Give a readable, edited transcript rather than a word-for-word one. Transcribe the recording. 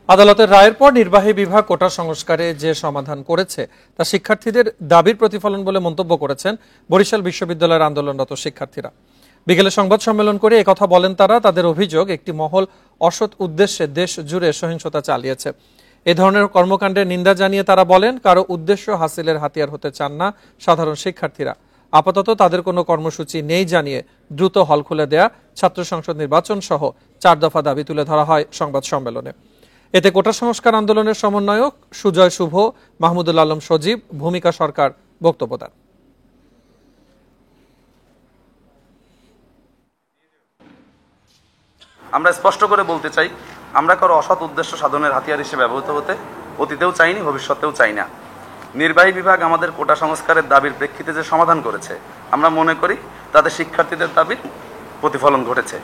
আদালতের রায়ের পর নির্বাহী বিভাগ কোটা সংস্কারে যে সমাধান করেছে তা শিক্ষার্থীদের দাবির প্রতিফলন বলে মন্তব্য করেছেন বরিশাল বিশ্ববিদ্যালয়ের আন্দোলনরত শিক্ষার্থীরা। বিকেলে সংবাদ সম্মেলন করে একথা বলেন তারা। তাদের অভিযোগ, একটি মহল অসৎ উদ্দেশ্যে দেশ জুড়ে সহিংসতা চালিয়েছে। এ ধরনের কর্মকাণ্ডের নিন্দা জানিয়ে তারা বলেন, কারো উদ্দেশ্য হাসিলের হাতিয়ার হতে চান না সাধারণ শিক্ষার্থীরা। আপাতত তাদের কোনো কর্মসূচি নেই জানিয়ে দ্রুত হল খুলে দেয়া, ছাত্র সংসদ নির্বাচন সহ 4 দফা দাবি তুলে ধরা হয় সংবাদ সম্মেলনে। এতে কোটা সংস্কার আন্দোলনের সমন্বয়ক সুজয় শুভ, মাহমুদুল আলম সজীব, ভূমিকা সরকার বক্তব্য দেন। আমরা স্পষ্ট করে বলতে চাই, আমরা কারো অসৎ উদ্দেশ্য সাধনের হাতিয়ার হিসেবে ব্যবহৃত হতে অতীতেও চাইনি, ভবিষ্যতেও চাই না। নির্বাহী বিভাগ আমাদের কোটা সংস্কারের দাবির প্রেক্ষিতে যে সমাধান করেছে, আমরা মনে করি তাদের শিক্ষার্থীদের দাবির প্রতিফলন ঘটেছে।